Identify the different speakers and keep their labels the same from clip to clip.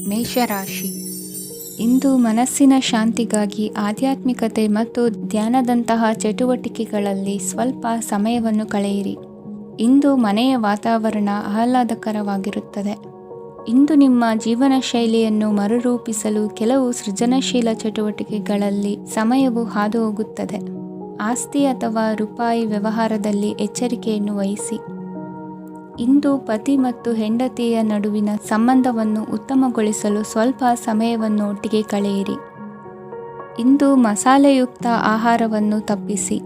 Speaker 1: ಮೇಷರಾಶಿ. ಇಂದು ಮನಸ್ಸಿನ ಶಾಂತಿಗಾಗಿ ಆಧ್ಯಾತ್ಮಿಕತೆ ಮತ್ತು ಧ್ಯಾನದಂತಹ ಚಟುವಟಿಕೆಗಳಲ್ಲಿ ಸ್ವಲ್ಪ ಸಮಯವನ್ನು ಕಳೆಯಿರಿ. ಇಂದು ಮನೆಯ ವಾತಾವರಣ ಆಹ್ಲಾದಕರವಾಗಿರುತ್ತದೆ. ಇಂದು ನಿಮ್ಮ ಜೀವನ ಶೈಲಿಯನ್ನು ಮರುರೂಪಿಸಲು ಕೆಲವು ಸೃಜನಶೀಲ ಚಟುವಟಿಕೆಗಳಲ್ಲಿ ಸಮಯವು ಹಾದುಹೋಗುತ್ತದೆ. ಆಸ್ತಿ ಅಥವಾ ರೂಪಾಯಿ ವ್ಯವಹಾರದಲ್ಲಿ ಎಚ್ಚರಿಕೆಯನ್ನು ವಹಿಸಿ. ಇಂದು ಪತಿ ಮತ್ತು ಹೆಂಡತಿಯ ನಡುವಿನ ಸಂಬಂಧವನ್ನು ಉತ್ತಮಗೊಳಿಸಲು ಸ್ವಲ್ಪ ಸಮಯವನ್ನು ಒಟ್ಟಿಗೆ ಕಳೆಯಿರಿ. ಇಂದು ಮಸಾಲೆಯುಕ್ತ ಆಹಾರವನ್ನು ತಪ್ಪಿಸಿ.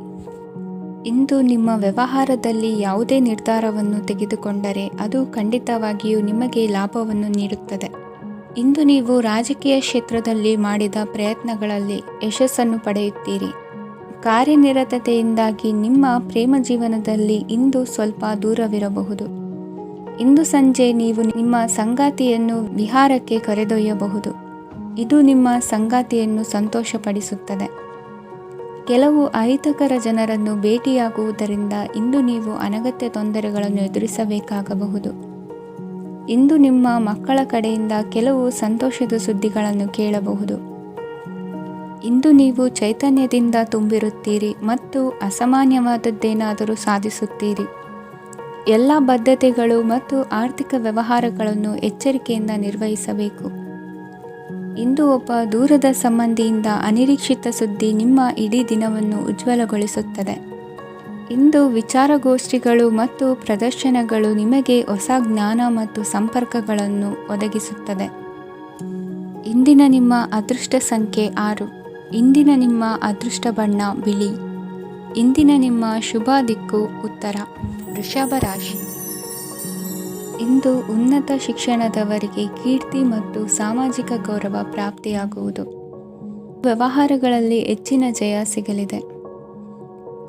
Speaker 1: ಇಂದು ನಿಮ್ಮ ವ್ಯವಹಾರದಲ್ಲಿ ಯಾವುದೇ ನಿರ್ಧಾರವನ್ನು ತೆಗೆದುಕೊಂಡರೆ ಅದು ಖಂಡಿತವಾಗಿಯೂ ನಿಮಗೆ ಲಾಭವನ್ನು ನೀಡುತ್ತದೆ. ಇಂದು ನೀವು ರಾಜಕೀಯ ಕ್ಷೇತ್ರದಲ್ಲಿ ಮಾಡಿದ ಪ್ರಯತ್ನಗಳಲ್ಲಿ ಯಶಸ್ಸನ್ನು ಪಡೆಯುತ್ತೀರಿ. ಕಾರ್ಯನಿರತತೆಯಿಂದಾಗಿ ನಿಮ್ಮ ಪ್ರೇಮ ಜೀವನದಲ್ಲಿ ಇಂದು ಸ್ವಲ್ಪ ದೂರವಿರಬಹುದು. ಇಂದು ಸಂಜೆ ನೀವು ನಿಮ್ಮ ಸಂಗಾತಿಯನ್ನು ವಿಹಾರಕ್ಕೆ ಕರೆದೊಯ್ಯಬಹುದು. ಇದು ನಿಮ್ಮ ಸಂಗಾತಿಯನ್ನು ಸಂತೋಷಪಡಿಸುತ್ತದೆ. ಕೆಲವು ಅಹಿತಕರ ಜನರನ್ನು ಭೇಟಿಯಾಗುವುದರಿಂದ ಇಂದು ನೀವು ಅನಗತ್ಯ ತೊಂದರೆಗಳನ್ನು ಎದುರಿಸಬೇಕಾಗಬಹುದು. ಇಂದು ನಿಮ್ಮ ಮಕ್ಕಳ ಕಡೆಯಿಂದ ಕೆಲವು ಸಂತೋಷದ ಸುದ್ದಿಗಳನ್ನು ಕೇಳಬಹುದು. ಇಂದು ನೀವು ಚೈತನ್ಯದಿಂದ ತುಂಬಿರುತ್ತೀರಿ ಮತ್ತು ಅಸಾಮಾನ್ಯವಾದದ್ದೇನಾದರೂ ಸಾಧಿಸುತ್ತೀರಿ. ಎಲ್ಲ ಬದ್ಧತೆಗಳು ಮತ್ತು ಆರ್ಥಿಕ ವ್ಯವಹಾರಗಳನ್ನು ಎಚ್ಚರಿಕೆಯಿಂದ ನಿರ್ವಹಿಸಬೇಕು. ಇಂದು ಒಬ್ಬ ದೂರದ ಸಂಬಂಧಿಯಿಂದ ಅನಿರೀಕ್ಷಿತ ಸುದ್ದಿ ನಿಮ್ಮ ಇಡೀ ದಿನವನ್ನು ಉಜ್ವಲಗೊಳಿಸುತ್ತದೆ. ಇಂದು ವಿಚಾರಗೋಷ್ಠಿಗಳು ಮತ್ತು ಪ್ರದರ್ಶನಗಳು ನಿಮಗೆ ಹೊಸ ಜ್ಞಾನ ಮತ್ತು ಸಂಪರ್ಕಗಳನ್ನು ಒದಗಿಸುತ್ತದೆ. ಇಂದಿನ ನಿಮ್ಮ ಅದೃಷ್ಟ ಸಂಖ್ಯೆ 6. ಇಂದಿನ ನಿಮ್ಮ ಅದೃಷ್ಟ ಬಣ್ಣ ಬಿಳಿ. ಇಂದಿನ ನಿಮ್ಮ ಶುಭ ದಿಕ್ಕು ಉತ್ತರ. ವೃಷಭ ರಾಶಿ. ಇಂದು ಉನ್ನತ ಶಿಕ್ಷಣದವರಿಗೆ ಕೀರ್ತಿ ಮತ್ತು ಸಾಮಾಜಿಕ ಗೌರವ ಪ್ರಾಪ್ತಿಯಾಗುವುದು. ವ್ಯವಹಾರಗಳಲ್ಲಿ ಹೆಚ್ಚಿನ ಜಯ ಸಿಗಲಿದೆ.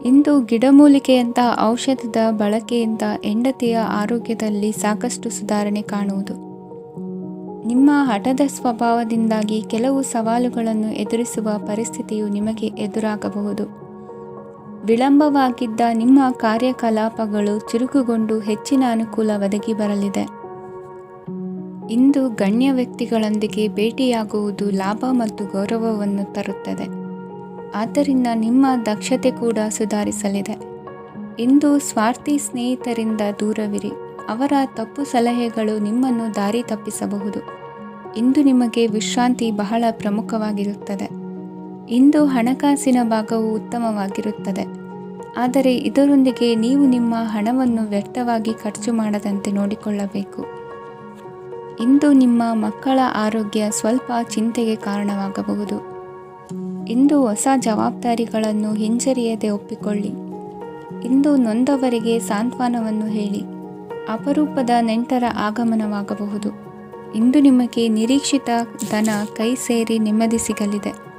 Speaker 1: ಇಂದು ಗಿಡಮೂಲಿಕೆಯಂತಹ ಔಷಧದ ಬಳಕೆಯಿಂದ ಹೆಂಡತಿಯ ಆರೋಗ್ಯದಲ್ಲಿ ಸಾಕಷ್ಟು ಸುಧಾರಣೆ ಕಾಣುವುದು. ನಿಮ್ಮ ಹಠದ ಸ್ವಭಾವದಿಂದಾಗಿ ಕೆಲವು ಸವಾಲುಗಳನ್ನು ಎದುರಿಸುವ ಪರಿಸ್ಥಿತಿಯು ನಿಮಗೆ ಎದುರಾಗಬಹುದು. ವಿಳಂಬವಾಗಿದ್ದ ನಿಮ್ಮ ಕಾರ್ಯಕಲಾಪಗಳು ಚುರುಕುಗೊಂಡು ಹೆಚ್ಚಿನ ಅನುಕೂಲ ಒದಗಿ ಬರಲಿದೆ. ಇಂದು ಗಣ್ಯ ವ್ಯಕ್ತಿಗಳೊಂದಿಗೆ ಭೇಟಿಯಾಗುವುದು ಲಾಭ ಮತ್ತು ಗೌರವವನ್ನು ತರುತ್ತದೆ. ಆದ್ದರಿಂದ ನಿಮ್ಮ ದಕ್ಷತೆ ಕೂಡ ಸುಧಾರಿಸಲಿದೆ. ಇಂದು ಸ್ವಾರ್ಥಿ ಸ್ನೇಹಿತರಿಂದ ದೂರವಿರಿ. ಅವರ ತಪ್ಪು ಸಲಹೆಗಳು ನಿಮ್ಮನ್ನು ದಾರಿ ತಪ್ಪಿಸಬಹುದು. ಇಂದು ನಿಮಗೆ ವಿಶ್ರಾಂತಿ ಬಹಳ ಪ್ರಮುಖವಾಗಿರುತ್ತದೆ. ಇಂದು ಹಣಕಾಸಿನ ಭಾಗವು ಉತ್ತಮವಾಗಿರುತ್ತದೆ. ಆದರೆ ಇದರೊಂದಿಗೆ ನೀವು ನಿಮ್ಮ ಹಣವನ್ನು ವ್ಯರ್ಥವಾಗಿ ಖರ್ಚು ಮಾಡದಂತೆ ನೋಡಿಕೊಳ್ಳಬೇಕು. ಇಂದು ನಿಮ್ಮ ಮಕ್ಕಳ ಆರೋಗ್ಯ ಸ್ವಲ್ಪ ಚಿಂತೆಗೆ ಕಾರಣವಾಗಬಹುದು. ಇಂದು ಹೊಸ ಜವಾಬ್ದಾರಿಗಳನ್ನು ಹಿಂಜರಿಯದೆ ಒಪ್ಪಿಕೊಳ್ಳಿ. ಇಂದು ನೊಂದವರಿಗೆ ಸಾಂತ್ವನವನ್ನು ಹೇಳಿ. ಅಪರೂಪದ ನೆಂಟರ ಆಗಮನವಾಗಬಹುದು. ಇಂದು ನಿಮಗೆ ನಿರೀಕ್ಷಿತ ಧನ ಕೈ ಸೇರಿ ನೆಮ್ಮದಿ ಸಿಗಲಿದೆ.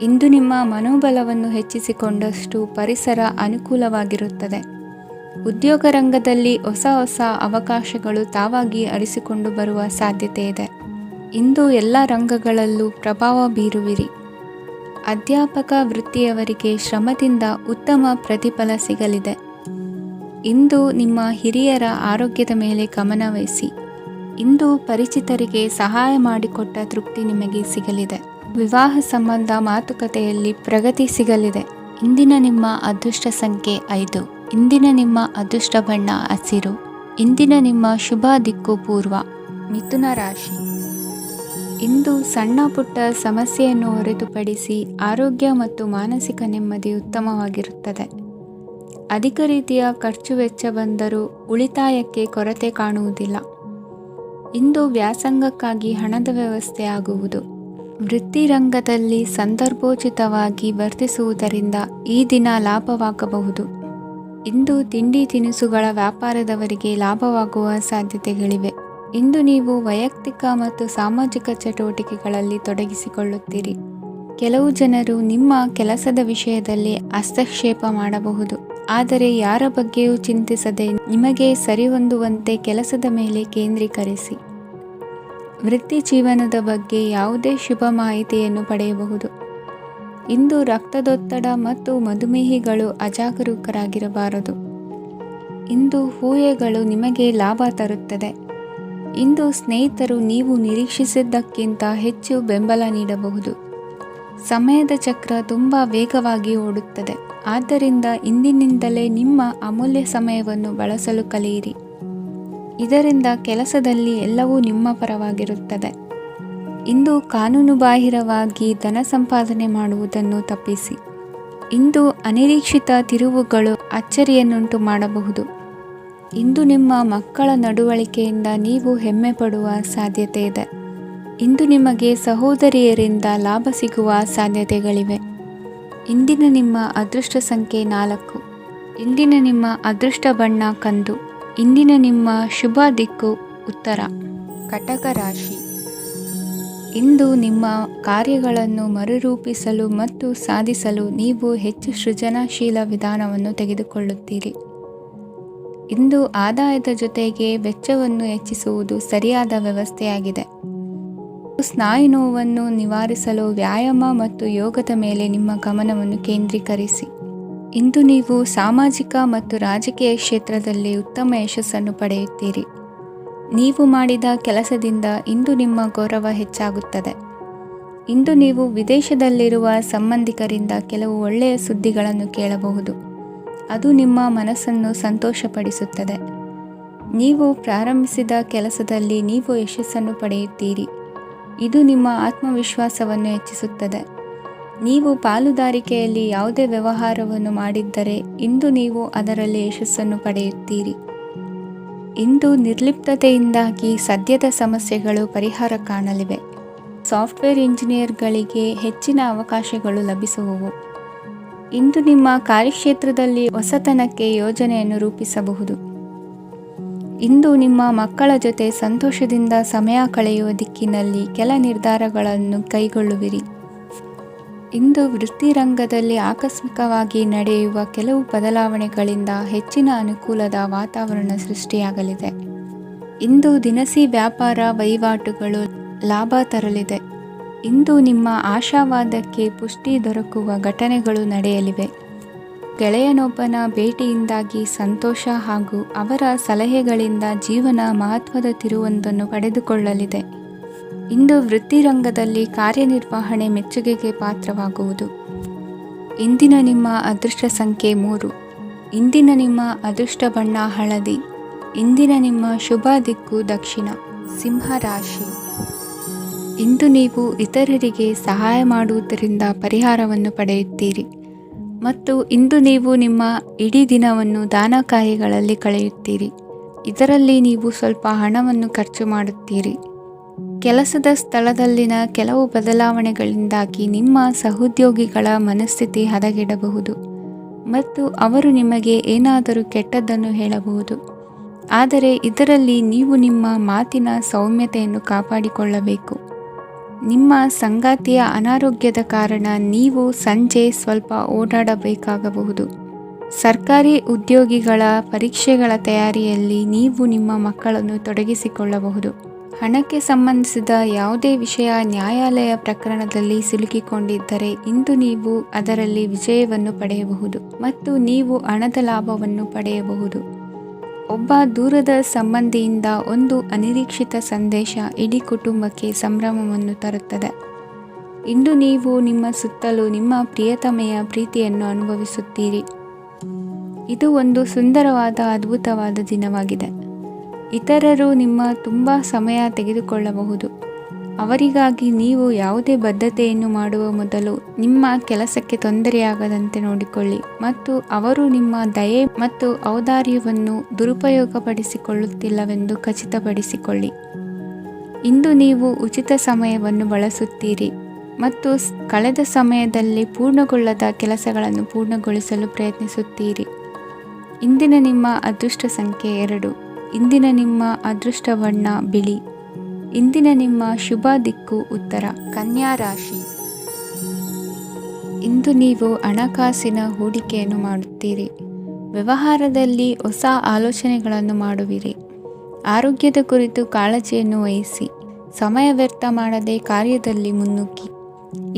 Speaker 1: ಇಂದು ನಿಮ್ಮ ಮನೋಬಲವನ್ನು ಹೆಚ್ಚಿಸಿಕೊಂಡಷ್ಟು ಪರಿಸರ ಅನುಕೂಲವಾಗಿರುತ್ತದೆ. ಉದ್ಯೋಗ ರಂಗದಲ್ಲಿ ಹೊಸ ಹೊಸ ಅವಕಾಶಗಳು ತಾವಾಗಿ ಅರಿಸಿಕೊಂಡು ಬರುವ ಸಾಧ್ಯತೆ ಇದೆ. ಇಂದು ಎಲ್ಲ ರಂಗಗಳಲ್ಲೂ ಪ್ರಭಾವ ಬೀರುವಿರಿ. ಅಧ್ಯಾಪಕ ವೃತ್ತಿಯವರಿಗೆ ಶ್ರಮದಿಂದ ಉತ್ತಮ ಪ್ರತಿಫಲ ಸಿಗಲಿದೆ. ಇಂದು ನಿಮ್ಮ ಹಿರಿಯರ ಆರೋಗ್ಯದ ಮೇಲೆ ಗಮನವಹಿಸಿ. ಇಂದು ಪರಿಚಿತರಿಗೆ ಸಹಾಯ ಮಾಡಿಕೊಟ್ಟ ತೃಪ್ತಿ ನಿಮಗೆ ಸಿಗಲಿದೆ. ವಿವಾಹ ಸಂಬಂಧ ಮಾತುಕತೆಯಲ್ಲಿ ಪ್ರಗತಿ ಸಿಗಲಿದೆ. ಇಂದಿನ ನಿಮ್ಮ ಅದೃಷ್ಟ ಸಂಖ್ಯೆ 5. ಇಂದಿನ ನಿಮ್ಮ ಅದೃಷ್ಟ ಬಣ್ಣ ಹಸಿರು. ಇಂದಿನ ನಿಮ್ಮ ಶುಭ ದಿಕ್ಕು ಪೂರ್ವ. ಮಿಥುನ ರಾಶಿ. ಇಂದು ಸಣ್ಣ ಪುಟ್ಟ ಸಮಸ್ಯೆಯನ್ನು ಹೊರತುಪಡಿಸಿ ಆರೋಗ್ಯ ಮತ್ತು ಮಾನಸಿಕ ನೆಮ್ಮದಿ ಉತ್ತಮವಾಗಿರುತ್ತದೆ. ಅಧಿಕ ರೀತಿಯ ಖರ್ಚು ವೆಚ್ಚ ಬಂದರೂ ಉಳಿತಾಯಕ್ಕೆ ಕೊರತೆ ಕಾಣುವುದಿಲ್ಲ. ಇಂದು ವ್ಯಾಸಂಗಕ್ಕಾಗಿ ಹಣದ ವ್ಯವಸ್ಥೆ ಆಗುವುದು. ವೃತ್ತಿರಂಗದಲ್ಲಿ ಸಂದರ್ಭೋಚಿತವಾಗಿ ವರ್ತಿಸುವುದರಿಂದ ಈ ದಿನ ಲಾಭವಾಗಬಹುದು. ಇಂದು ತಿಂಡಿ ತಿನಿಸುಗಳ ವ್ಯಾಪಾರದವರಿಗೆ ಲಾಭವಾಗುವ ಸಾಧ್ಯತೆಗಳಿವೆ. ಇಂದು ನೀವು ವೈಯಕ್ತಿಕ ಮತ್ತು ಸಾಮಾಜಿಕ ಚಟುವಟಿಕೆಗಳಲ್ಲಿ ತೊಡಗಿಸಿಕೊಳ್ಳುತ್ತೀರಿ. ಕೆಲವು ಜನರು ನಿಮ್ಮ ಕೆಲಸದ ವಿಷಯದಲ್ಲಿ ಹಸ್ತಕ್ಷೇಪ ಮಾಡಬಹುದು. ಆದರೆ ಯಾರ ಬಗ್ಗೆಯೂ ಚಿಂತಿಸದೆ ನಿಮಗೆ ಸರಿಹೊಂದುವಂತೆ ಕೆಲಸದ ಮೇಲೆ ಕೇಂದ್ರೀಕರಿಸಿ. ವೃತ್ತಿ ಜೀವನದ ಬಗ್ಗೆ ಯಾವುದೇ ಶುಭ ಮಾಹಿತಿಯನ್ನು ಪಡೆಯಬಹುದು. ಇಂದು ರಕ್ತದೊತ್ತಡ ಮತ್ತು ಮಧುಮೇಹಿಗಳು ಅಜಾಗರೂಕರಾಗಿರಬಾರದು. ಇಂದು ಊಹೆಗಳು ನಿಮಗೆ ಲಾಭ ತರುತ್ತದೆ. ಇಂದು ಸ್ನೇಹಿತರು ನೀವು ನಿರೀಕ್ಷಿಸಿದ್ದಕ್ಕಿಂತ ಹೆಚ್ಚು ಬೆಂಬಲ ನೀಡಬಹುದು. ಸಮಯದ ಚಕ್ರ ತುಂಬ ವೇಗವಾಗಿ ಓಡುತ್ತದೆ. ಆದ್ದರಿಂದ ಇಂದಿನಿಂದಲೇ ನಿಮ್ಮ ಅಮೂಲ್ಯ ಸಮಯವನ್ನು ಬಳಸಲು ಕಲಿಯಿರಿ. ಇದರಿಂದ ಕೆಲಸದಲ್ಲಿ ಎಲ್ಲವೂ ನಿಮ್ಮ ಪರವಾಗಿರುತ್ತದೆ. ಇಂದು ಕಾನೂನುಬಾಹಿರವಾಗಿ ಧನ ಸಂಪಾದನೆ ಮಾಡುವುದನ್ನು ತಪ್ಪಿಸಿ. ಇಂದು ಅನಿರೀಕ್ಷಿತ ತಿರುವುಗಳು ಅಚ್ಚರಿಯನ್ನುಂಟು ಮಾಡಬಹುದು. ಇಂದು ನಿಮ್ಮ ಮಕ್ಕಳ ನಡವಳಿಕೆಯಿಂದ ನೀವು ಹೆಮ್ಮೆ ಪಡುವ ಸಾಧ್ಯತೆ ಇದೆ. ಇಂದು ನಿಮಗೆ ಸಹೋದರಿಯರಿಂದ ಲಾಭ ಸಿಗುವ ಸಾಧ್ಯತೆಗಳಿವೆ. ಇಂದಿನ ನಿಮ್ಮ ಅದೃಷ್ಟ ಸಂಖ್ಯೆ 4. ಇಂದಿನ ನಿಮ್ಮ ಅದೃಷ್ಟ ಬಣ್ಣ ಕಂದು. ಇಂದಿನ ನಿಮ್ಮ ಶುಭ ದಿಕ್ಕು ಉತ್ತರ. ಕಟಕ ರಾಶಿ. ಇಂದು ನಿಮ್ಮ ಕಾರ್ಯಗಳನ್ನು ಮರುರೂಪಿಸಲು ಮತ್ತು ಸಾಧಿಸಲು ನೀವು ಹೆಚ್ಚು ಸೃಜನಶೀಲ ವಿಧಾನವನ್ನು ತೆಗೆದುಕೊಳ್ಳುತ್ತೀರಿ. ಇಂದು ಆದಾಯದ ಜೊತೆಗೆ ವೆಚ್ಚವನ್ನು ಹೆಚ್ಚಿಸುವುದು ಸರಿಯಾದ ವ್ಯವಸ್ಥೆಯಾಗಿದೆ. ಸ್ನಾಯು ನೋವನ್ನು ನಿವಾರಿಸಲು ವ್ಯಾಯಾಮ ಮತ್ತು ಯೋಗದ ಮೇಲೆ ನಿಮ್ಮ ಗಮನವನ್ನು ಕೇಂದ್ರೀಕರಿಸಿ. ಇಂದು ನೀವು ಸಾಮಾಜಿಕ ಮತ್ತು ರಾಜಕೀಯ ಕ್ಷೇತ್ರದಲ್ಲಿ ಉತ್ತಮ ಯಶಸ್ಸನ್ನು ಪಡೆಯುತ್ತೀರಿ. ನೀವು ಮಾಡಿದ ಕೆಲಸದಿಂದ ಇಂದು ನಿಮ್ಮ ಗೌರವ ಹೆಚ್ಚಾಗುತ್ತದೆ. ಇಂದು ನೀವು ವಿದೇಶದಲ್ಲಿರುವ ಸಂಬಂಧಿಕರಿಂದ ಕೆಲವು ಒಳ್ಳೆಯ ಸುದ್ದಿಗಳನ್ನು ಕೇಳಬಹುದು. ಅದು ನಿಮ್ಮ ಮನಸ್ಸನ್ನು ಸಂತೋಷಪಡಿಸುತ್ತದೆ. ನೀವು ಪ್ರಾರಂಭಿಸಿದ ಕೆಲಸದಲ್ಲಿ ನೀವು ಯಶಸ್ಸನ್ನು ಪಡೆಯುತ್ತೀರಿ. ಇದು ನಿಮ್ಮ ಆತ್ಮವಿಶ್ವಾಸವನ್ನು ಹೆಚ್ಚಿಸುತ್ತದೆ. ನೀವು ಪಾಲುದಾರಿಕೆಯಲ್ಲಿ ಯಾವುದೇ ವ್ಯವಹಾರವನ್ನು ಮಾಡಿದ್ದರೆ ಇಂದು ನೀವು ಅದರಲ್ಲಿ ಯಶಸ್ಸನ್ನು ಪಡೆಯುತ್ತೀರಿ. ಇಂದು ನಿರ್ಲಿಪ್ತತೆಯಿಂದಾಗಿ ಸದ್ಯದ ಸಮಸ್ಯೆಗಳು ಪರಿಹಾರ ಕಾಣಲಿವೆ. ಸಾಫ್ಟ್ವೇರ್ ಇಂಜಿನಿಯರ್ಗಳಿಗೆ ಹೆಚ್ಚಿನ ಅವಕಾಶಗಳು ಲಭಿಸುವವು. ಇಂದು ನಿಮ್ಮ ಕಾರ್ಯಕ್ಷೇತ್ರದಲ್ಲಿ ಹೊಸತನಕ್ಕೆ ಯೋಜನೆಯನ್ನು ರೂಪಿಸಬಹುದು. ಇಂದು ನಿಮ್ಮ ಮಕ್ಕಳ ಜೊತೆ ಸಂತೋಷದಿಂದ ಸಮಯ ಕಳೆಯುವ ದಿಕ್ಕಿನಲ್ಲಿ ಕೆಲ ನಿರ್ಧಾರಗಳನ್ನು ಕೈಗೊಳ್ಳುವಿರಿ. ಇಂದು ವೃತ್ತಿರಂಗದಲ್ಲಿ ಆಕಸ್ಮಿಕವಾಗಿ ನಡೆಯುವ ಕೆಲವು ಬದಲಾವಣೆಗಳಿಂದ ಹೆಚ್ಚಿನ ಅನುಕೂಲದ ವಾತಾವರಣ ಸೃಷ್ಟಿಯಾಗಲಿದೆ. ಇಂದು ದಿನಸಿ ವ್ಯಾಪಾರ ವಹಿವಾಟುಗಳು ಲಾಭ ತರಲಿದೆ. ಇಂದು ನಿಮ್ಮ ಆಶಾವಾದಕ್ಕೆ ಪುಷ್ಟಿ ದೊರಕುವ ಘಟನೆಗಳು ನಡೆಯಲಿವೆ. ಗೆಳೆಯನೊಬ್ಬನ ಭೇಟಿಯಿಂದಾಗಿ ಸಂತೋಷ ಹಾಗೂ ಅವರ ಸಲಹೆಗಳಿಂದ ಜೀವನ ಮಹತ್ವದ ತಿರುವೊಂದನ್ನು ಪಡೆದುಕೊಳ್ಳಲಿದೆ. ಇಂದು ವೃತ್ತಿರಂಗದಲ್ಲಿ ಕಾರ್ಯನಿರ್ವಹಣೆ ಮೆಚ್ಚುಗೆಗೆ ಪಾತ್ರವಾಗುವುದು. ಇಂದಿನ ನಿಮ್ಮ ಅದೃಷ್ಟ ಸಂಖ್ಯೆ 3. ಇಂದಿನ ನಿಮ್ಮ ಅದೃಷ್ಟ ಬಣ್ಣ ಹಳದಿ. ಇಂದಿನ ನಿಮ್ಮ ಶುಭ ದಿಕ್ಕು ದಕ್ಷಿಣ. ಸಿಂಹ ರಾಶಿ. ಇಂದು ನೀವು ಇತರರಿಗೆ ಸಹಾಯ ಮಾಡುವುದರಿಂದ ಪರಿಹಾರವನ್ನು ಪಡೆಯುತ್ತೀರಿ ಮತ್ತು ಇಂದು ನೀವು ನಿಮ್ಮ ಇಡೀ ದಿನವನ್ನು ದಾನ ಕಾರ್ಯಗಳಲ್ಲಿ ಕಳೆಯುತ್ತೀರಿ. ಇದರಲ್ಲಿ ನೀವು ಸ್ವಲ್ಪ ಹಣವನ್ನು ಖರ್ಚು ಮಾಡುತ್ತೀರಿ. ಕೆಲಸದ ಸ್ಥಳದಲ್ಲಿನ ಕೆಲವು ಬದಲಾವಣೆಗಳಿಂದಾಗಿ ನಿಮ್ಮ ಸಹೋದ್ಯೋಗಿಗಳ ಮನಸ್ಥಿತಿ ಹದಗೆಡಬಹುದು ಮತ್ತು ಅವರು ನಿಮಗೆ ಏನಾದರೂ ಕೆಟ್ಟದ್ದನ್ನು ಹೇಳಬಹುದು. ಆದರೆ ಇದರಲ್ಲಿ ನೀವು ನಿಮ್ಮ ಮಾತಿನ ಸೌಮ್ಯತೆಯನ್ನು ಕಾಪಾಡಿಕೊಳ್ಳಬೇಕು. ನಿಮ್ಮ ಸಂಗಾತಿಯ ಅನಾರೋಗ್ಯದ ಕಾರಣ ನೀವು ಸಂಜೆ ಸ್ವಲ್ಪ ಓಡಾಡಬೇಕಾಗಬಹುದು. ಸರ್ಕಾರಿ ಉದ್ಯೋಗಿಗಳ ಪರೀಕ್ಷೆಗಳ ತಯಾರಿಯಲ್ಲಿ ನೀವು ನಿಮ್ಮ ಮಕ್ಕಳನ್ನು ತೊಡಗಿಸಿಕೊಳ್ಳಬಹುದು. ಹಣಕ್ಕೆ ಸಂಬಂಧಿಸಿದ ಯಾವುದೇ ವಿಷಯ ನ್ಯಾಯಾಲಯ ಪ್ರಕರಣದಲ್ಲಿ ಸಿಲುಕಿಕೊಂಡಿದ್ದರೆ ಇಂದು ನೀವು ಅದರಲ್ಲಿ ವಿಜಯವನ್ನು ಪಡೆಯಬಹುದು ಮತ್ತು ನೀವು ಹಣದ ಲಾಭವನ್ನು ಪಡೆಯಬಹುದು. ಒಬ್ಬ ದೂರದ ಸಂಬಂಧಿಯಿಂದ ಒಂದು ಅನಿರೀಕ್ಷಿತ ಸಂದೇಶ ಇಡೀ ಕುಟುಂಬಕ್ಕೆ ಸಂಭ್ರಮವನ್ನು ತರುತ್ತದೆ. ಇಂದು ನೀವು ನಿಮ್ಮ ಸುತ್ತಲೂ ನಿಮ್ಮ ಪ್ರಿಯತಮೆಯ ಪ್ರೀತಿಯನ್ನು ಅನುಭವಿಸುತ್ತೀರಿ. ಇದು ಒಂದು ಸುಂದರವಾದ ಅದ್ಭುತವಾದ ದಿನವಾಗಿದೆ. ಇತರರು ನಿಮ್ಮ ತುಂಬ ಸಮಯ ತೆಗೆದುಕೊಳ್ಳಬಹುದು. ಅವರಿಗಾಗಿ ನೀವು ಯಾವುದೇ ಬದ್ಧತೆಯನ್ನು ಮಾಡುವ ಮೊದಲು ನಿಮ್ಮ ಕೆಲಸಕ್ಕೆ ತೊಂದರೆಯಾಗದಂತೆ ನೋಡಿಕೊಳ್ಳಿ ಮತ್ತು ಅವರು ನಿಮ್ಮ ದಯೆ ಮತ್ತು ಔದಾರ್ಯವನ್ನು ದುರುಪಯೋಗಪಡಿಸಿಕೊಳ್ಳುತ್ತಿಲ್ಲವೆಂದು ಖಚಿತಪಡಿಸಿಕೊಳ್ಳಿ. ಇಂದು ನೀವು ಉಚಿತ ಸಮಯವನ್ನು ಬಳಸುತ್ತೀರಿ ಮತ್ತು ಕಳೆದ ಸಮಯದಲ್ಲಿ ಪೂರ್ಣಗೊಳ್ಳದ ಕೆಲಸಗಳನ್ನು ಪೂರ್ಣಗೊಳಿಸಲು ಪ್ರಯತ್ನಿಸುತ್ತೀರಿ. ಇಂದಿನ ನಿಮ್ಮ ಅದೃಷ್ಟ ಸಂಖ್ಯೆ 2. ಇಂದಿನ ನಿಮ್ಮ ಅದೃಷ್ಟ ಬಣ್ಣ ಬಿಳಿ. ಇಂದಿನ ನಿಮ್ಮ ಶುಭ ದಿಕ್ಕು ಉತ್ತರ. ಕನ್ಯಾ ರಾಶಿ. ಇಂದು ನೀವು ಹಣಕಾಸಿನ ಹೂಡಿಕೆಯನ್ನು ಮಾಡುತ್ತೀರಿ. ವ್ಯವಹಾರದಲ್ಲಿ ಹೊಸ ಆಲೋಚನೆಗಳನ್ನು ಮಾಡುವಿರಿ. ಆರೋಗ್ಯದ ಕುರಿತು ಕಾಳಜಿಯನ್ನು ವಹಿಸಿ. ಸಮಯ ವ್ಯರ್ಥ ಮಾಡದೆ ಕಾರ್ಯದಲ್ಲಿ ಮುನ್ನುಗ್ಗಿ.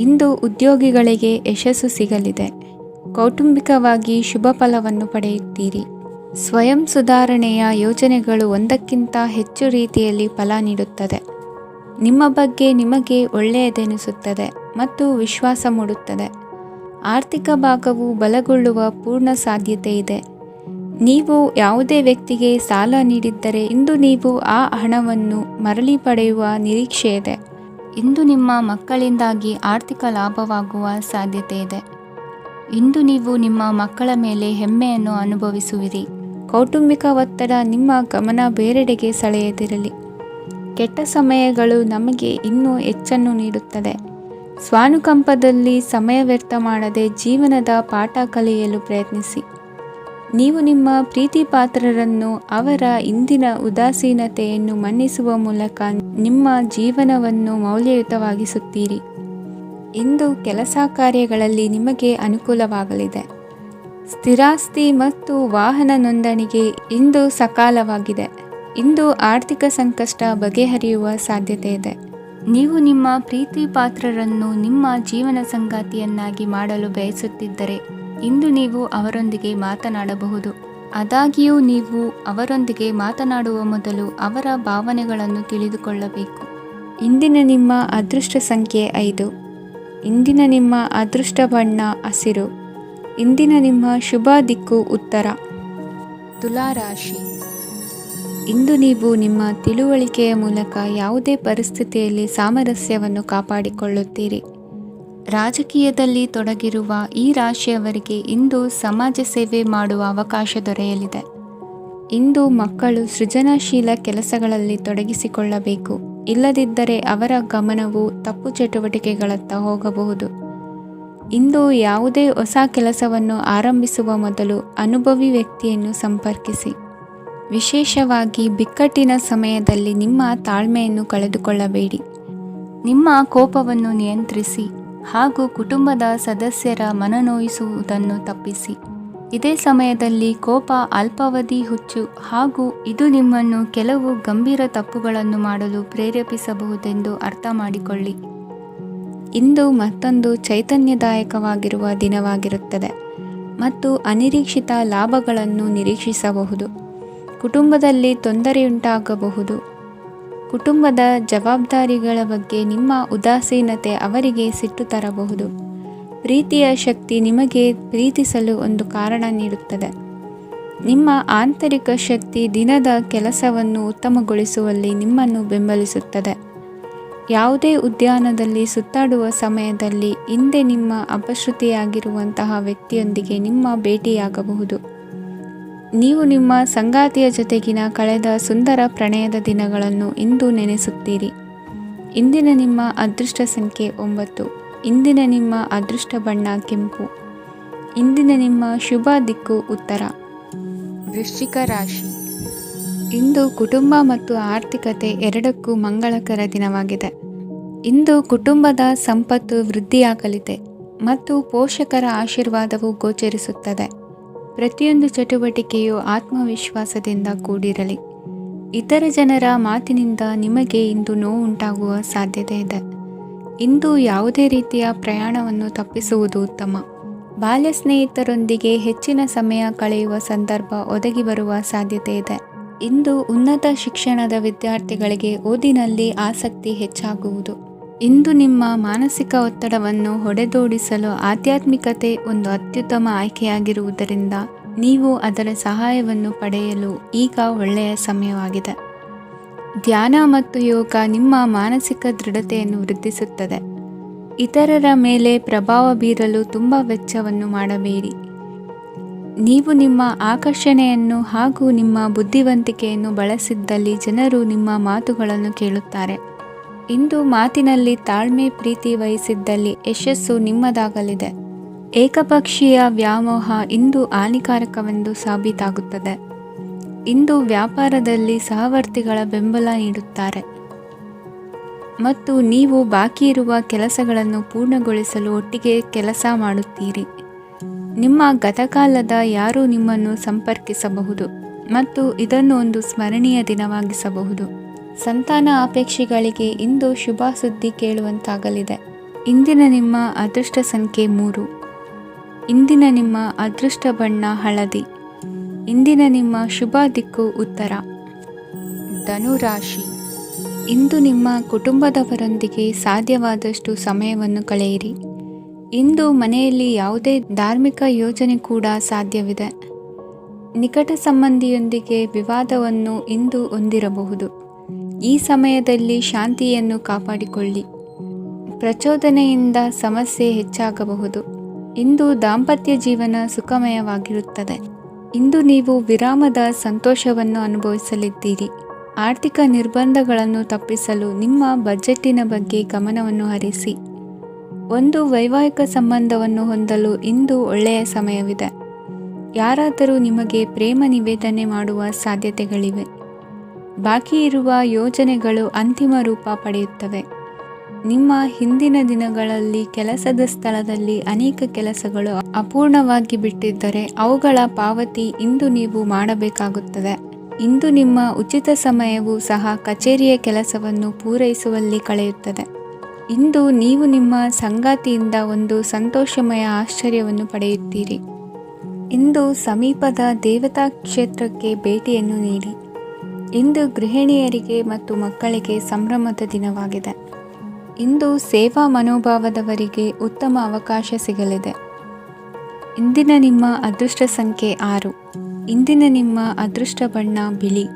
Speaker 1: ಇಂದು ಉದ್ಯೋಗಿಗಳಿಗೆ ಯಶಸ್ಸು ಸಿಗಲಿದೆ. ಕೌಟುಂಬಿಕವಾಗಿ ಶುಭ ಫಲವನ್ನು ಪಡೆಯುತ್ತೀರಿ. ಸ್ವಯಂ ಸುಧಾರಣೆಯ ಯೋಜನೆಗಳು ಒಂದಕ್ಕಿಂತ ಹೆಚ್ಚು ರೀತಿಯಲ್ಲಿ ಫಲ ನೀಡುತ್ತದೆ. ನಿಮ್ಮ ಬಗ್ಗೆ ನಿಮಗೆ ಒಳ್ಳೆಯದೆನಿಸುತ್ತದೆ ಮತ್ತು ವಿಶ್ವಾಸ ಮೂಡುತ್ತದೆ. ಆರ್ಥಿಕ ಭಾಗವು ಬಲಗೊಳ್ಳುವ ಪೂರ್ಣ ಸಾಧ್ಯತೆ ಇದೆ. ನೀವು ಯಾವುದೇ ವ್ಯಕ್ತಿಗೆ ಸಾಲ ನೀಡಿದ್ದರೆ ಇಂದು ನೀವು ಆ ಹಣವನ್ನು ಮರಳಿ ಪಡೆಯುವ ನಿರೀಕ್ಷೆ ಇದೆ. ಇಂದು ನಿಮ್ಮ ಮಕ್ಕಳಿಂದಾಗಿ ಆರ್ಥಿಕ ಲಾಭವಾಗುವ ಸಾಧ್ಯತೆ ಇದೆ. ಇಂದು ನೀವು ನಿಮ್ಮ ಮಕ್ಕಳ ಮೇಲೆ ಹೆಮ್ಮೆಯನ್ನು ಅನುಭವಿಸುವಿರಿ. ಕೌಟುಂಬಿಕ ಒತ್ತಡ ನಿಮ್ಮ ಗಮನ ಬೇರೆಡೆಗೆ ಸೆಳೆಯದಿರಲಿ. ಕೆಟ್ಟ ಸಮಯಗಳು ನಮಗೆ ಇನ್ನೂ ಹೆಚ್ಚನ್ನು ನೀಡುತ್ತದೆ. ಸ್ವಾನುಕಂಪದಲ್ಲಿ ಸಮಯ ವ್ಯರ್ಥ ಮಾಡದೆ ಜೀವನದ ಪಾಠ ಕಲಿಯಲು ಪ್ರಯತ್ನಿಸಿ. ನೀವು ನಿಮ್ಮ ಪ್ರೀತಿ ಪಾತ್ರರನ್ನು ಅವರ ಇಂದಿನ ಉದಾಸೀನತೆಯನ್ನು ಮನ್ನಿಸುವ ಮೂಲಕ ನಿಮ್ಮ ಜೀವನವನ್ನು ಮೌಲ್ಯಯುತವಾಗಿಸುತ್ತೀರಿ. ಇಂದು ಕೆಲಸ ಕಾರ್ಯಗಳಲ್ಲಿ ನಿಮಗೆ ಅನುಕೂಲವಾಗಲಿದೆ. ಸ್ಥಿರಾಸ್ತಿ ಮತ್ತು ವಾಹನ ನೋಂದಣಿಗೆ ಇಂದು ಸಕಾಲವಾಗಿದೆ. ಇಂದು ಆರ್ಥಿಕ ಸಂಕಷ್ಟ ಬಗೆಹರಿಯುವ ಸಾಧ್ಯತೆ ಇದೆ. ನೀವು ನಿಮ್ಮ ಪ್ರೀತಿ ಪಾತ್ರರನ್ನು ನಿಮ್ಮ ಜೀವನ ಸಂಗಾತಿಯನ್ನಾಗಿ ಮಾಡಲು ಬಯಸುತ್ತಿದ್ದರೆ ಇಂದು ನೀವು ಅವರೊಂದಿಗೆ ಮಾತನಾಡಬಹುದು. ಆದಾಗ್ಯೂ ನೀವು ಅವರೊಂದಿಗೆ ಮಾತನಾಡುವ ಮೊದಲು ಅವರ ಭಾವನೆಗಳನ್ನು ತಿಳಿದುಕೊಳ್ಳಬೇಕು. ಇಂದಿನ ನಿಮ್ಮ ಅದೃಷ್ಟ ಸಂಖ್ಯೆ 5. ಇಂದಿನ ನಿಮ್ಮ ಅದೃಷ್ಟ ಬಣ್ಣ ಹಸಿರು. ಇಂದಿನ ನಿಮ್ಮ ಶುಭ ದಿಕ್ಕು ಉತ್ತರ. ತುಲಾ ರಾಶಿ. ಇಂದು ನೀವು ನಿಮ್ಮ ತಿಳುವಳಿಕೆಯ ಮೂಲಕ ಯಾವುದೇ ಪರಿಸ್ಥಿತಿಯಲ್ಲಿ ಸಾಮರಸ್ಯವನ್ನು ಕಾಪಾಡಿಕೊಳ್ಳುತ್ತೀರಿ. ರಾಜಕೀಯದಲ್ಲಿ ತೊಡಗಿರುವ ಈ ರಾಶಿಯವರಿಗೆ ಇಂದು ಸಮಾಜ ಸೇವೆ ಮಾಡುವ ಅವಕಾಶ ದೊರೆಯಲಿದೆ. ಇಂದು ಮಕ್ಕಳು ಸೃಜನಶೀಲ ಕೆಲಸಗಳಲ್ಲಿ ತೊಡಗಿಸಿಕೊಳ್ಳಬೇಕು. ಇಲ್ಲದಿದ್ದರೆ ಅವರ ಗಮನವು ತಪ್ಪು ಚಟುವಟಿಕೆಗಳತ್ತ ಹೋಗಬಹುದು. ಇಂದು ಯಾವುದೇ ಹೊಸ ಕೆಲಸವನ್ನು ಆರಂಭಿಸುವ ಮೊದಲು ಅನುಭವಿ ವ್ಯಕ್ತಿಯನ್ನು ಸಂಪರ್ಕಿಸಿ. ವಿಶೇಷವಾಗಿ ಬಿಕ್ಕಟ್ಟಿನ ಸಮಯದಲ್ಲಿ ನಿಮ್ಮ ತಾಳ್ಮೆಯನ್ನು ಕಳೆದುಕೊಳ್ಳಬೇಡಿ. ನಿಮ್ಮ ಕೋಪವನ್ನು ನಿಯಂತ್ರಿಸಿ ಹಾಗೂ ಕುಟುಂಬದ ಸದಸ್ಯರ ಮನನೋಯಿಸುವುದನ್ನು ತಪ್ಪಿಸಿ. ಇದೇ ಸಮಯದಲ್ಲಿ ಕೋಪ ಅಲ್ಪಾವಧಿ ಹುಚ್ಚು ಹಾಗೂ ಇದು ನಿಮ್ಮನ್ನು ಕೆಲವು ಗಂಭೀರ ತಪ್ಪುಗಳನ್ನು ಮಾಡಲು ಪ್ರೇರೇಪಿಸಬಹುದೆಂದು ಅರ್ಥ ಮಾಡಿಕೊಳ್ಳಿ. ಇಂದು ಮತ್ತೊಂದು ಚೈತನ್ಯದಾಯಕವಾಗಿರುವ ದಿನವಾಗಿರುತ್ತದೆ ಮತ್ತು ಅನಿರೀಕ್ಷಿತ ಲಾಭಗಳನ್ನು ನಿರೀಕ್ಷಿಸಬಹುದು. ಕುಟುಂಬದಲ್ಲಿ ತೊಂದರೆಯುಂಟಾಗಬಹುದು. ಕುಟುಂಬದ ಜವಾಬ್ದಾರಿಗಳ ಬಗ್ಗೆ ನಿಮ್ಮ ಉದಾಸೀನತೆ ಅವರಿಗೆ ಸಿಟ್ಟು ತರಬಹುದು. ಪ್ರೀತಿಯ ಶಕ್ತಿ ನಿಮಗೆ ಪ್ರೀತಿಸಲು ಒಂದು ಕಾರಣ ನೀಡುತ್ತದೆ. ನಿಮ್ಮ ಆಂತರಿಕ ಶಕ್ತಿ ದಿನದ ಕೆಲಸವನ್ನು ಉತ್ತಮಗೊಳಿಸುವಲ್ಲಿ ನಿಮ್ಮನ್ನು ಬೆಂಬಲಿಸುತ್ತದೆ. ಯಾವುದೇ ಉದ್ಯಾನದಲ್ಲಿ ಸುತ್ತಾಡುವ ಸಮಯದಲ್ಲಿ ಹಿಂದೆ ನಿಮ್ಮ ಅಪಶ್ರುತಿಯಾಗಿರುವಂತಹ ವ್ಯಕ್ತಿಯೊಂದಿಗೆ ನಿಮ್ಮ ಭೇಟಿಯಾಗಬಹುದು. ನೀವು ನಿಮ್ಮ ಸಂಗಾತಿಯ ಜೊತೆಗಿನ ಕಳೆದ ಸುಂದರ ಪ್ರಣಯದ ದಿನಗಳನ್ನು ಇಂದು ನೆನೆಸುತ್ತೀರಿ. ಇಂದಿನ ನಿಮ್ಮ ಅದೃಷ್ಟ ಸಂಖ್ಯೆ 9. ಇಂದಿನ ನಿಮ್ಮ ಅದೃಷ್ಟ ಬಣ್ಣ ಕೆಂಪು. ಇಂದಿನ ನಿಮ್ಮ ಶುಭ ದಿಕ್ಕು ಉತ್ತರ. ವೃಶ್ಚಿಕ ರಾಶಿ. ಇಂದು ಕುಟುಂಬ ಮತ್ತು ಆರ್ಥಿಕತೆ ಎರಡಕ್ಕೂ ಮಂಗಳಕರ ದಿನವಾಗಿದೆ. ಇಂದು ಕುಟುಂಬದ ಸಂಪತ್ತು ವೃದ್ಧಿಯಾಗಲಿದೆ ಮತ್ತು ಪೋಷಕರ ಆಶೀರ್ವಾದವು ಗೋಚರಿಸುತ್ತದೆ. ಪ್ರತಿಯೊಂದು ಚಟುವಟಿಕೆಯು ಆತ್ಮವಿಶ್ವಾಸದಿಂದ ಕೂಡಿರಲಿ. ಇತರ ಜನರ ಮಾತಿನಿಂದ ನಿಮಗೆ ಇಂದು ನೋವು ಉಂಟಾಗುವ ಸಾಧ್ಯತೆ ಇದೆ. ಇಂದು ಯಾವುದೇ ರೀತಿಯ ಪ್ರಯಾಣವನ್ನು ತಪ್ಪಿಸುವುದು ಉತ್ತಮ. ಬಾಲ್ಯ ಸ್ನೇಹಿತರೊಂದಿಗೆ ಹೆಚ್ಚಿನ ಸಮಯ ಕಳೆಯುವ ಸಂದರ್ಭ ಒದಗಿ ಬರುವ ಸಾಧ್ಯತೆ ಇದೆ. ಇಂದು ಉನ್ನತ ಶಿಕ್ಷಣದ ವಿದ್ಯಾರ್ಥಿಗಳಿಗೆ ಓದಿನಲ್ಲಿ ಆಸಕ್ತಿ ಹೆಚ್ಚಾಗುವುದು. ಇಂದು ನಿಮ್ಮ ಮಾನಸಿಕ ಒತ್ತಡವನ್ನು ಹೊಡೆದೋಡಿಸಲು ಆಧ್ಯಾತ್ಮಿಕತೆ ಒಂದು ಅತ್ಯುತ್ತಮ ಆಯ್ಕೆಯಾಗಿರುವುದರಿಂದ ನೀವು ಅದರ ಸಹಾಯವನ್ನು ಪಡೆಯಲು ಈಗ ಒಳ್ಳೆಯ ಸಮಯವಾಗಿದೆ. ಧ್ಯಾನ ಮತ್ತು ಯೋಗ ನಿಮ್ಮ ಮಾನಸಿಕ ದೃಢತೆಯನ್ನು ವೃದ್ಧಿಸುತ್ತದೆ. ಇತರರ ಮೇಲೆ ಪ್ರಭಾವ ಬೀರಲು ತುಂಬ ವೆಚ್ಚವನ್ನು ಮಾಡಬೇಡಿ. ನೀವು ನಿಮ್ಮ ಆಕರ್ಷಣೆಯನ್ನು ಹಾಗೂ ನಿಮ್ಮ ಬುದ್ಧಿವಂತಿಕೆಯನ್ನು ಬಳಸಿದ್ದಲ್ಲಿ ಜನರು ನಿಮ್ಮ ಮಾತುಗಳನ್ನು ಕೇಳುತ್ತಾರೆ. ಇಂದು ಮಾತಿನಲ್ಲಿ ತಾಳ್ಮೆ ಪ್ರೀತಿ ವಹಿಸಿದ್ದಲ್ಲಿ ಯಶಸ್ಸು ನಿಮ್ಮದಾಗಲಿದೆ. ಏಕಪಕ್ಷೀಯ ವ್ಯಾಮೋಹ ಇಂದು ಹಾನಿಕಾರಕವೆಂದು ಸಾಬೀತಾಗುತ್ತದೆ. ಇಂದು ವ್ಯಾಪಾರದಲ್ಲಿ ಸಹವರ್ತಿಗಳ ಬೆಂಬಲ ನೀಡುತ್ತಾರೆ ಮತ್ತು ನೀವು ಬಾಕಿ ಇರುವ ಕೆಲಸಗಳನ್ನು ಪೂರ್ಣಗೊಳಿಸಲು ಒಟ್ಟಿಗೆ ಕೆಲಸ ಮಾಡುತ್ತೀರಿ. ನಿಮ್ಮ ಗತಕಾಲದ ಯಾರೂ ನಿಮ್ಮನ್ನು ಸಂಪರ್ಕಿಸಬಹುದು ಮತ್ತು ಇದನ್ನು ಒಂದು ಸ್ಮರಣೀಯ ದಿನವಾಗಿಸಬಹುದು. ಸಂತಾನ ಅಪೇಕ್ಷೆಗಳಿಗೆ ಇಂದು ಶುಭ ಸುದ್ದಿ ಕೇಳುವಂತಾಗಲಿದೆ. ಇಂದಿನ ನಿಮ್ಮ ಅದೃಷ್ಟ ಸಂಖ್ಯೆ 3. ಇಂದಿನ ನಿಮ್ಮ ಅದೃಷ್ಟ ಬಣ್ಣ ಹಳದಿ. ಇಂದಿನ ನಿಮ್ಮ ಶುಭ ದಿಕ್ಕು ಉತ್ತರ. ಧನುರಾಶಿ. ಇಂದು ನಿಮ್ಮ ಕುಟುಂಬದವರೊಂದಿಗೆ ಸಾಧ್ಯವಾದಷ್ಟು ಸಮಯವನ್ನು ಕಳೆಯಿರಿ. ಇಂದು ಮನೆಯಲ್ಲಿ ಯಾವುದೇ ಧಾರ್ಮಿಕ ಯೋಜನೆ ಕೂಡ ಸಾಧ್ಯವಿದೆ. ನಿಕಟ ಸಂಬಂಧಿಯೊಂದಿಗೆ ವಿವಾದವನ್ನು ಇಂದು ಹೊಂದಿರಬಹುದು. ಈ ಸಮಯದಲ್ಲಿ ಶಾಂತಿಯನ್ನು ಕಾಪಾಡಿಕೊಳ್ಳಿ. ಪ್ರಚೋದನೆಯಿಂದ ಸಮಸ್ಯೆ ಹೆಚ್ಚಾಗಬಹುದು. ಇಂದು ದಾಂಪತ್ಯ ಜೀವನ ಸುಖಮಯವಾಗಿರುತ್ತದೆ. ಇಂದು ನೀವು ವಿರಾಮದ ಸಂತೋಷವನ್ನು ಅನುಭವಿಸಲಿದ್ದೀರಿ. ಆರ್ಥಿಕ ನಿರ್ಬಂಧಗಳನ್ನು ತಪ್ಪಿಸಲು ನಿಮ್ಮ ಬಜೆಟ್ಟಿನ ಬಗ್ಗೆ ಗಮನವನ್ನು ಹರಿಸಿ. ಒಂದು ವೈವಾಹಿಕ ಸಂಬಂಧವನ್ನು ಹೊಂದಲು ಇಂದು ಒಳ್ಳೆಯ ಸಮಯವಿದೆ. ಯಾರಾದರೂ ನಿಮಗೆ ಪ್ರೇಮ ನಿವೇದನೆ ಮಾಡುವ ಸಾಧ್ಯತೆಗಳಿವೆ. ಬಾಕಿ ಇರುವ ಯೋಜನೆಗಳು ಅಂತಿಮ ರೂಪ ಪಡೆಯುತ್ತವೆ. ನಿಮ್ಮ ಹಿಂದಿನ ದಿನಗಳಲ್ಲಿ ಕೆಲಸದ ಸ್ಥಳದಲ್ಲಿ ಅನೇಕ ಕೆಲಸಗಳು ಅಪೂರ್ಣವಾಗಿ ಬಿಟ್ಟಿದ್ದರೆ ಅವುಗಳ ಪಾವತಿ ಇಂದು ನೀವು ಮಾಡಬೇಕಾಗುತ್ತದೆ. ಇಂದು ನಿಮ್ಮ ಉಚಿತ ಸಮಯವೂ ಸಹ ಕಚೇರಿಯ ಕೆಲಸವನ್ನು ಪೂರೈಸುವಲ್ಲಿ ಕಳೆಯುತ್ತದೆ. ಇಂದು ನೀವು ನಿಮ್ಮ ಸಂಗಾತಿಯಿಂದ ಒಂದು ಸಂತೋಷಮಯ ಆಶ್ಚರ್ಯವನ್ನು ಪಡೆಯುತ್ತೀರಿ. ಇಂದು ಸಮೀಪದ ದೇವತಾ ಕ್ಷೇತ್ರಕ್ಕೆ ಭೇಟಿಯನ್ನು ನೀಡಿ. ಇಂದು ಗೃಹಿಣಿಯರಿಗೆ ಮತ್ತು ಮಕ್ಕಳಿಗೆ ಸಂಭ್ರಮದ ದಿನವಾಗಿದೆ. ಇಂದು ಸೇವಾ ಮನೋಭಾವದವರಿಗೆ ಉತ್ತಮ ಅವಕಾಶ ಸಿಗಲಿದೆ. ಇಂದಿನ ನಿಮ್ಮ ಅದೃಷ್ಟ ಸಂಖ್ಯೆ 6. ಇಂದಿನ ನಿಮ್ಮ ಅದೃಷ್ಟ ಬಣ್ಣ ಬಿಳಿ.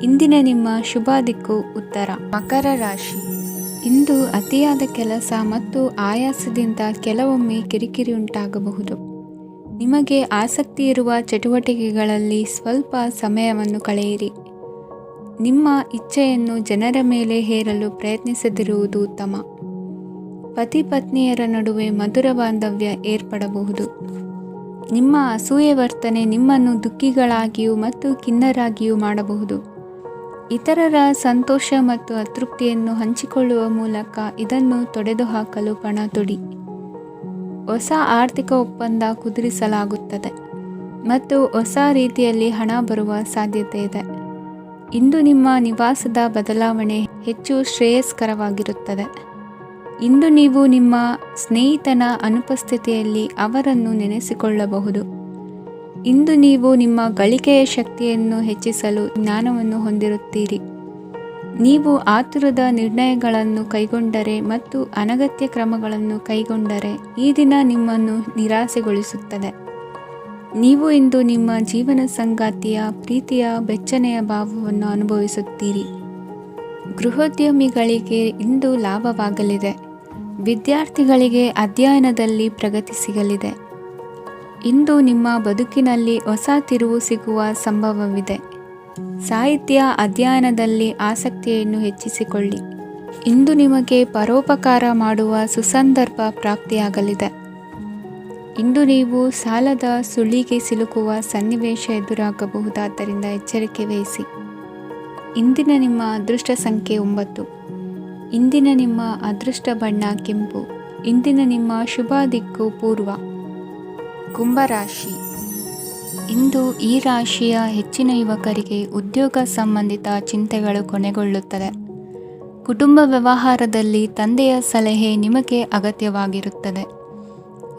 Speaker 1: ಇಂದಿನ ನಿಮ್ಮ ಶುಭ ದಿಕ್ಕು ಉತ್ತರ. ಮಕರ ರಾಶಿ. ಇಂದು ಅತಿಯಾದ ಕೆಲಸ ಮತ್ತು ಆಯಾಸದಿಂದ ಕೆಲವೊಮ್ಮೆ ಕಿರಿಕಿರಿ ಉಂಟಾಗಬಹುದು. ನಿಮಗೆ ಆಸಕ್ತಿ ಇರುವ ಚಟುವಟಿಕೆಗಳಲ್ಲಿ ಸ್ವಲ್ಪ ಸಮಯವನ್ನು ಕಳೆಯಿರಿ. ನಿಮ್ಮ ಇಚ್ಛೆಯನ್ನು ಜನರ ಮೇಲೆ ಹೇರಲು ಪ್ರಯತ್ನಿಸದಿರುವುದು ಉತ್ತಮ. ಪತಿ ಪತ್ನಿಯರ ನಡುವೆ ಮಧುರ ಬಾಂಧವ್ಯ ಏರ್ಪಡಬಹುದು. ನಿಮ್ಮ ಅಸೂಯೆ ವರ್ತನೆ ನಿಮ್ಮನ್ನು ದುಃಖಿಗಳಾಗಿಯೂ ಮತ್ತು ಖಿನ್ನರಾಗಿಯೂ ಮಾಡಬಹುದು. ಇತರರ ಸಂತೋಷ ಮತ್ತು ಅತೃಪ್ತಿಯನ್ನು ಹಂಚಿಕೊಳ್ಳುವ ಮೂಲಕ ಇದನ್ನು ತೊಡೆದುಹಾಕಲು ಪಣ ತೊಡಿ. ಹೊಸ ಆರ್ಥಿಕ ಒಪ್ಪಂದ ಕುದುರಿಸಲಾಗುತ್ತದೆ ಮತ್ತು ಹೊಸ ರೀತಿಯಲ್ಲಿ ಹಣ ಬರುವ ಸಾಧ್ಯತೆ ಇದೆ. ಇಂದು ನಿಮ್ಮ ನಿವಾಸದ ಬದಲಾವಣೆ ಹೆಚ್ಚು ಶ್ರೇಯಸ್ಕರವಾಗಿರುತ್ತದೆ. ಇಂದು ನೀವು ನಿಮ್ಮ ಸ್ನೇಹಿತನ ಅನುಪಸ್ಥಿತಿಯಲ್ಲಿ ಅವರನ್ನು ನೆನೆಸಿಕೊಳ್ಳಬಹುದು. ಇಂದು ನೀವು ನಿಮ್ಮ ಗಳಿಕೆಯ ಶಕ್ತಿಯನ್ನು ಹೆಚ್ಚಿಸಲು ಜ್ಞಾನವನ್ನು ಹೊಂದಿರುತ್ತೀರಿ. ನೀವು ಆತುರದ ನಿರ್ಣಯಗಳನ್ನು ಕೈಗೊಂಡರೆ ಮತ್ತು ಅನಗತ್ಯ ಕ್ರಮಗಳನ್ನು ಕೈಗೊಂಡರೆ ಈ ದಿನ ನಿಮ್ಮನ್ನು ನಿರಾಸೆಗೊಳಿಸುತ್ತದೆ. ನೀವು ಇಂದು ನಿಮ್ಮ ಜೀವನ ಸಂಗಾತಿಯ ಪ್ರೀತಿಯ ಬೆಚ್ಚನೆಯ ಭಾವವನ್ನು ಅನುಭವಿಸುತ್ತೀರಿ. ಗೃಹೋದ್ಯಮಿಗಳಿಗೆ ಇಂದು ಲಾಭವಾಗಲಿದೆ. ವಿದ್ಯಾರ್ಥಿಗಳಿಗೆ ಅಧ್ಯಯನದಲ್ಲಿ ಪ್ರಗತಿ ಸಿಗಲಿದೆ. ಇಂದು ನಿಮ್ಮ ಬದುಕಿನಲ್ಲಿ ಹೊಸ ತಿರುವು ಸಿಗುವ ಸಂಭವವಿದೆ. ಸಾಹಿತ್ಯ ಅಧ್ಯಯನದಲ್ಲಿ ಆಸಕ್ತಿಯನ್ನು ಹೆಚ್ಚಿಸಿಕೊಳ್ಳಿ. ಇಂದು ನಿಮಗೆ ಪರೋಪಕಾರ ಮಾಡುವ ಸುಸಂದರ್ಭ ಪ್ರಾಪ್ತಿಯಾಗಲಿದೆ. ಇಂದು ನೀವು ಸಾಲದ ಸುಳಿಗೆ ಸಿಲುಕುವ ಸನ್ನಿವೇಶ ಎದುರಾಗಬಹುದಾದ್ದರಿಂದ ಎಚ್ಚರಿಕೆ ವಹಿಸಿ. ಇಂದಿನ ನಿಮ್ಮ ಅದೃಷ್ಟ ಸಂಖ್ಯೆ 9. ಇಂದಿನ ನಿಮ್ಮ ಅದೃಷ್ಟ ಬಣ್ಣ ಕೆಂಪು. ಇಂದಿನ ನಿಮ್ಮ ಶುಭ ದಿಕ್ಕು ಪೂರ್ವ. ಕುಂಭರಾಶಿ. ಇಂದು ಈ ರಾಶಿಯ ಹೆಚ್ಚಿನ ಯುವಕರಿಗೆ ಉದ್ಯೋಗ ಸಂಬಂಧಿತ ಚಿಂತೆಗಳು ಕೊನೆಗೊಳ್ಳುತ್ತದೆ. ಕುಟುಂಬ ವ್ಯವಹಾರದಲ್ಲಿ ತಂದೆಯ ಸಲಹೆ ನಿಮಗೆ ಅಗತ್ಯವಾಗಿರುತ್ತದೆ.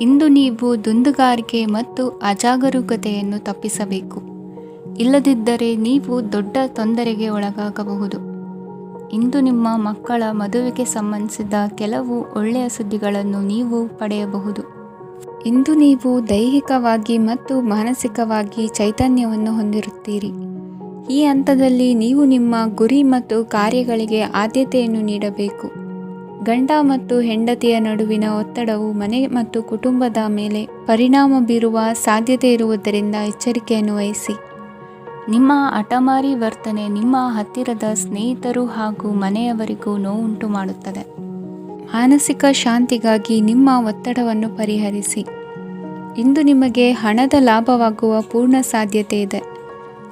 Speaker 1: ಇಂದು ನೀವು ದುಂದುಗಾರಿಕೆ ಮತ್ತು ಅಜಾಗರೂಕತೆಯನ್ನು ತಪ್ಪಿಸಬೇಕು. ಇಲ್ಲದಿದ್ದರೆ ನೀವು ದೊಡ್ಡ ತೊಂದರೆಗೆ ಒಳಗಾಗಬಹುದು. ಇಂದು ನಿಮ್ಮ ಮಕ್ಕಳ ಮದುವೆಗೆ ಸಂಬಂಧಿಸಿದ ಕೆಲವು ಒಳ್ಳೆಯ ಸುದ್ದಿಗಳನ್ನು ನೀವು ಪಡೆಯಬಹುದು. ಇಂದು ನೀವು ದೈಹಿಕವಾಗಿ ಮತ್ತು ಮಾನಸಿಕವಾಗಿ ಚೈತನ್ಯವನ್ನು ಹೊಂದಿರುತ್ತೀರಿ. ಈ ಹಂತದಲ್ಲಿ ನೀವು ನಿಮ್ಮ ಗುರಿ ಮತ್ತು ಕಾರ್ಯಗಳಿಗೆ ಆದ್ಯತೆಯನ್ನು ನೀಡಬೇಕು. ಗಂಡ ಮತ್ತು ಹೆಂಡತಿಯ ನಡುವಿನ ಒತ್ತಡವು ಮನೆ ಮತ್ತು ಕುಟುಂಬದ ಮೇಲೆ ಪರಿಣಾಮ ಬೀರುವ ಸಾಧ್ಯತೆ ಇರುವುದರಿಂದ ಎಚ್ಚರಿಕೆಯನ್ನು ವಹಿಸಿ. ನಿಮ್ಮ ಹಠಮಾರಿ ವರ್ತನೆ ನಿಮ್ಮ ಹತ್ತಿರದ ಸ್ನೇಹಿತರು ಹಾಗೂ ಮನೆಯವರಿಗೂ ನೋವುಂಟು ಮಾಡುತ್ತದೆ. ಮಾನಸಿಕ ಶಾಂತಿಗಾಗಿ ನಿಮ್ಮ ಒತ್ತಡವನ್ನು ಪರಿಹರಿಸಿ. ಇಂದು ನಿಮಗೆ ಹಣದ ಲಾಭವಾಗುವ ಪೂರ್ಣ ಸಾಧ್ಯತೆ ಇದೆ.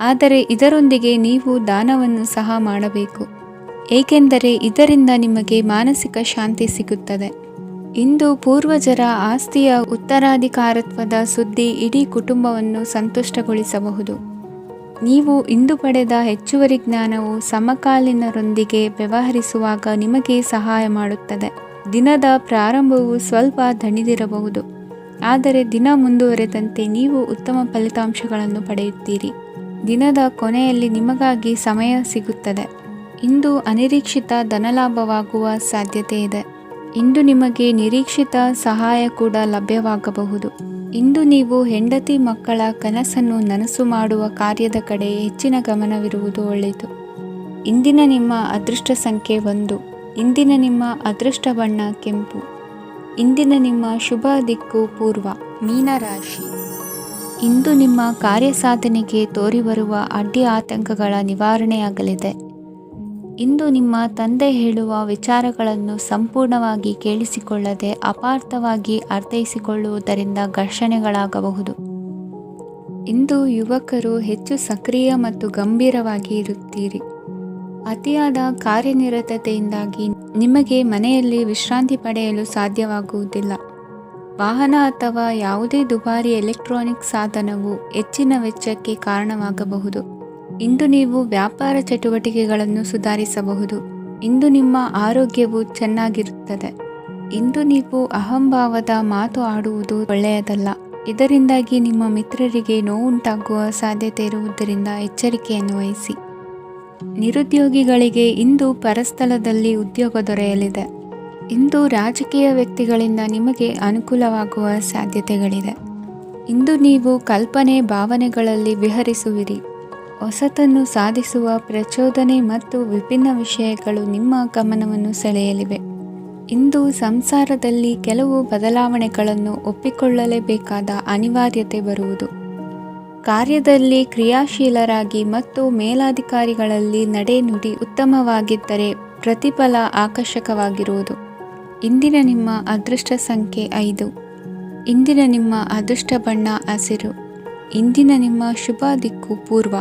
Speaker 1: ಆದರೆ ಇದರೊಂದಿಗೆ ನೀವು ದಾನವನ್ನು ಸಹ ಮಾಡಬೇಕು, ಏಕೆಂದರೆ ಇದರಿಂದ ನಿಮಗೆ ಮಾನಸಿಕ ಶಾಂತಿ ಸಿಗುತ್ತದೆ. ಇಂದು ಪೂರ್ವಜರ ಆಸ್ತಿಯ ಉತ್ತರಾಧಿಕಾರತ್ವದ ಸುದ್ದಿ ಇಡೀ ಕುಟುಂಬವನ್ನು ಸಂತುಷ್ಟಗೊಳಿಸಬಹುದು. ನೀವು ಇಂದು ಪಡೆದ ಹೆಚ್ಚುವರಿ ಜ್ಞಾನವು ಸಮಕಾಲೀನರೊಂದಿಗೆ ವ್ಯವಹರಿಸುವಾಗ ನಿಮಗೆ ಸಹಾಯ ಮಾಡುತ್ತದೆ. ದಿನದ ಪ್ರಾರಂಭವು ಸ್ವಲ್ಪ ದಣಿದಿರಬಹುದು, ಆದರೆ ದಿನ ಮುಂದುವರೆದಂತೆ ನೀವು ಉತ್ತಮ ಫಲಿತಾಂಶಗಳನ್ನು ಪಡೆಯುತ್ತೀರಿ. ದಿನದ ಕೊನೆಯಲ್ಲಿ ನಿಮಗಾಗಿ ಸಮಯ ಸಿಗುತ್ತದೆ. ಇಂದು ಅನಿರೀಕ್ಷಿತ ಧನಲಾಭವಾಗುವ ಸಾಧ್ಯತೆ ಇದೆ. ಇಂದು ನಿಮಗೆ ನಿರೀಕ್ಷಿತ ಸಹಾಯ ಕೂಡ ಲಭ್ಯವಾಗಬಹುದು. ಇಂದು ನೀವು ಹೆಂಡತಿ ಮಕ್ಕಳ ಕನಸನ್ನು ನನಸು ಮಾಡುವ ಕಾರ್ಯದ ಕಡೆ ಹೆಚ್ಚಿನ ಗಮನವಿರುವುದು ಒಳ್ಳೆಯದು. ಇಂದಿನ ನಿಮ್ಮ ಅದೃಷ್ಟ ಸಂಖ್ಯೆ 1. ಇಂದಿನ ನಿಮ್ಮ ಅದೃಷ್ಟ ಬಣ್ಣ ಕೆಂಪು. ಇಂದಿನ ನಿಮ್ಮ ಶುಭ ದಿಕ್ಕು ಪೂರ್ವ. ಮೀನರಾಶಿ. ಇಂದು ನಿಮ್ಮ ಕಾರ್ಯಸಾಧನೆಗೆ ತೋರಿಬರುವ ಅಡ್ಡಿ ಆತಂಕಗಳ ನಿವಾರಣೆಯಾಗಲಿದೆ. ಇಂದು ನಿಮ್ಮ ತಂದೆ ಹೇಳುವ ವಿಚಾರಗಳನ್ನು ಸಂಪೂರ್ಣವಾಗಿ ಕೇಳಿಸಿಕೊಳ್ಳದೆ ಅಪಾರ್ಥವಾಗಿ ಅರ್ಥೈಸಿಕೊಳ್ಳುವುದರಿಂದ ಘರ್ಷಣೆಗಳಾಗಬಹುದು. ಇಂದು ಯುವಕರು ಹೆಚ್ಚು ಸಕ್ರಿಯ ಮತ್ತು ಗಂಭೀರವಾಗಿ ಇರುತ್ತೀರಿ. ಅತಿಯಾದ ಕಾರ್ಯನಿರತತೆಯಿಂದಾಗಿ ನಿಮಗೆ ಮನೆಯಲ್ಲಿ ವಿಶ್ರಾಂತಿ ಪಡೆಯಲು ಸಾಧ್ಯವಾಗುವುದಿಲ್ಲ. ವಾಹನ ಅಥವಾ ಯಾವುದೇ ದುಬಾರಿ ಎಲೆಕ್ಟ್ರಾನಿಕ್ ಸಾಧನವು ಹೆಚ್ಚಿನ ವೆಚ್ಚಕ್ಕೆ ಕಾರಣವಾಗಬಹುದು. ಇಂದು ನೀವು ವ್ಯಾಪಾರ ಚಟುವಟಿಕೆಗಳನ್ನು ಸುಧಾರಿಸಬಹುದು. ಇಂದು ನಿಮ್ಮ ಆರೋಗ್ಯವು ಚೆನ್ನಾಗಿರುತ್ತದೆ. ಇಂದು ನೀವು ಅಹಂಭಾವದ ಮಾತು ಆಡುವುದು ಒಳ್ಳೆಯದಲ್ಲ. ಇದರಿಂದಾಗಿ ನಿಮ್ಮ ಮಿತ್ರರಿಗೆ ನೋವುಂಟಾಗುವ ಸಾಧ್ಯತೆ ಇರುವುದರಿಂದ ಎಚ್ಚರಿಕೆಯನ್ನು ವಹಿಸಿ. ನಿರುದ್ಯೋಗಿಗಳಿಗೆ ಇಂದು ಪರಸ್ಥಳದಲ್ಲಿ ಉದ್ಯೋಗ ದೊರೆಯಲಿದೆ. ಇಂದು ರಾಜಕೀಯ ವ್ಯಕ್ತಿಗಳಿಂದ ನಿಮಗೆ ಅನುಕೂಲವಾಗುವ ಸಾಧ್ಯತೆಗಳಿದೆ. ಇಂದು ನೀವು ಕಲ್ಪನೆ ಭಾವನೆಗಳಲ್ಲಿ ವಿಹರಿಸುವಿರಿ. ಹೊಸತನ್ನು ಸಾಧಿಸುವ ಪ್ರಚೋದನೆ ಮತ್ತು ವಿಭಿನ್ನ ವಿಷಯಗಳು ನಿಮ್ಮ ಗಮನವನ್ನು ಸೆಳೆಯಲಿವೆ. ಇಂದು ಸಂಸಾರದಲ್ಲಿ ಕೆಲವು ಬದಲಾವಣೆಗಳನ್ನು ಒಪ್ಪಿಕೊಳ್ಳಲೇಬೇಕಾದ ಅನಿವಾರ್ಯತೆ ಬರುವುದು. ಕಾರ್ಯದಲ್ಲಿ ಕ್ರಿಯಾಶೀಲರಾಗಿ ಮತ್ತು ಮೇಲಾಧಿಕಾರಿಗಳಲ್ಲಿ ನಡೆನುಡಿ ಉತ್ತಮವಾಗಿದ್ದರೆ ಪ್ರತಿಫಲ ಆಕರ್ಷಕವಾಗಿರುವುದು. ಇಂದಿನ ನಿಮ್ಮ ಅದೃಷ್ಟ ಸಂಖ್ಯೆ 5. ಇಂದಿನ ನಿಮ್ಮ ಅದೃಷ್ಟ ಬಣ್ಣ ಹಸಿರು. ಇಂದಿನ ನಿಮ್ಮ ಶುಭ ದಿಕ್ಕು ಪೂರ್ವ.